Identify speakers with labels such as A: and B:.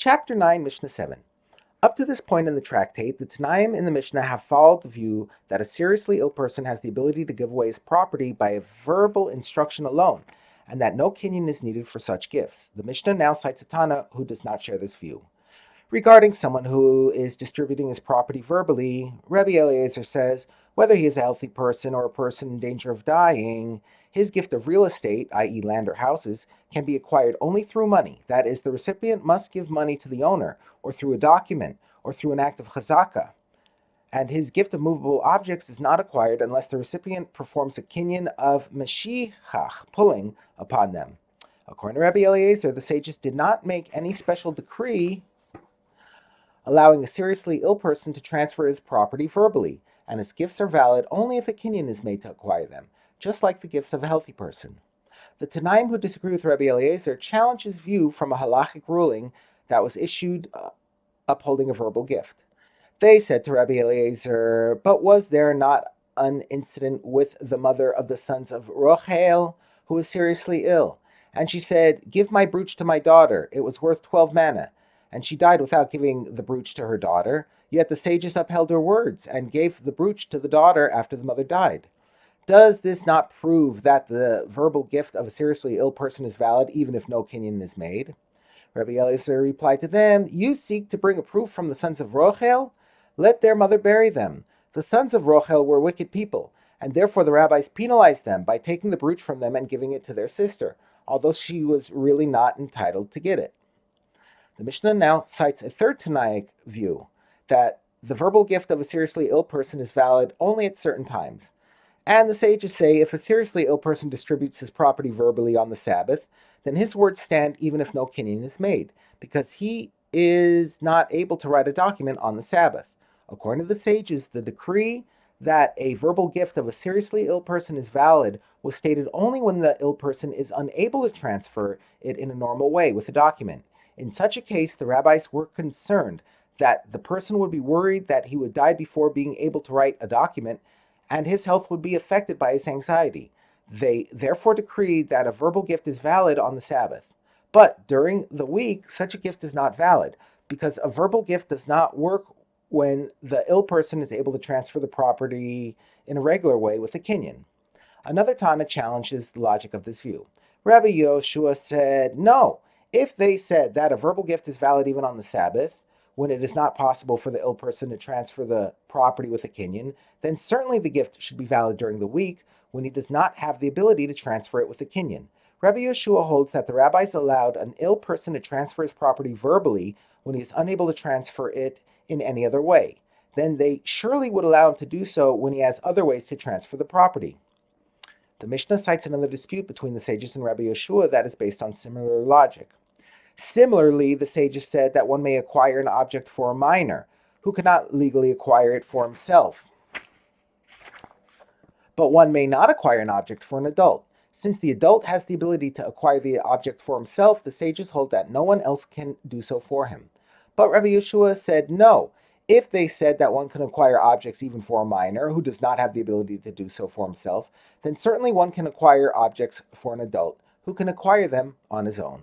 A: Chapter 9, Mishnah 7. Up to this point in the Tractate, the Tanaim in the Mishnah have followed the view that a seriously ill person has the ability to give away his property by a verbal instruction alone, and that no kinyan is needed for such gifts. The Mishnah now cites a Tana who does not share this view. Regarding someone who is distributing his property verbally, Rabbi Eliezer says, whether he is a healthy person or a person in danger of dying, his gift of real estate, i.e. land or houses, can be acquired only through money. That is, the recipient must give money to the owner, or through a document, or through an act of chazakah. And his gift of movable objects is not acquired unless the recipient performs a kinyan of meshichach, pulling upon them. According to Rabbi Eliezer, the sages did not make any special decree allowing a seriously ill person to transfer his property verbally, and his gifts are valid only if a kinyan is made to acquire them, just like the gifts of a healthy person. The Tanaim who disagree with Rabbi Eliezer challenge his view from a halachic ruling that was issued upholding a verbal gift. They said to Rabbi Eliezer, but was there not an incident with the mother of the sons of Rochel, who was seriously ill? And she said, give my brooch to my daughter, it was worth 12 manna. And she died without giving the brooch to her daughter, yet the sages upheld her words and gave the brooch to the daughter after the mother died. Does this not prove that the verbal gift of a seriously ill person is valid even if no kinyan is made? Rabbi Eliezer replied to them, you seek to bring a proof from the sons of Rochel? Let their mother bury them. The sons of Rochel were wicked people, and therefore the rabbis penalized them by taking the brooch from them and giving it to their sister, although she was really not entitled to get it. The Mishnah now cites a third Tanaic view, that the verbal gift of a seriously ill person is valid only at certain times. And the sages say if a seriously ill person distributes his property verbally on the Sabbath, then his words stand even if no kinyan is made, because he is not able to write a document on the Sabbath. According to the sages, the decree that a verbal gift of a seriously ill person is valid was stated only when the ill person is unable to transfer it in a normal way with a document. In such a case, the rabbis were concerned that the person would be worried that he would die before being able to write a document, and his health would be affected by his anxiety. They therefore decreed that a verbal gift is valid on the Sabbath. But during the week, such a gift is not valid, because a verbal gift does not work when the ill person is able to transfer the property in a regular way with a kinyan. Another Tana challenges the logic of this view. Rabbi Yoshua said, no, if they said that a verbal gift is valid even on the Sabbath, when it is not possible for the ill person to transfer the property with a kinyan, then certainly the gift should be valid during the week when he does not have the ability to transfer it with a kinyan. Rabbi Yeshua holds that the rabbis allowed an ill person to transfer his property verbally when he is unable to transfer it in any other way. Then they surely would allow him to do so when he has other ways to transfer the property. The Mishnah cites another dispute between the sages and Rabbi Yeshua that is based on similar logic. Similarly, the sages said that one may acquire an object for a minor, who cannot legally acquire it for himself. But one may not acquire an object for an adult. Since the adult has the ability to acquire the object for himself, the sages hold that no one else can do so for him. But Rabbi Yeshua said no. If they said that one can acquire objects even for a minor, who does not have the ability to do so for himself, then certainly one can acquire objects for an adult, who can acquire them on his own.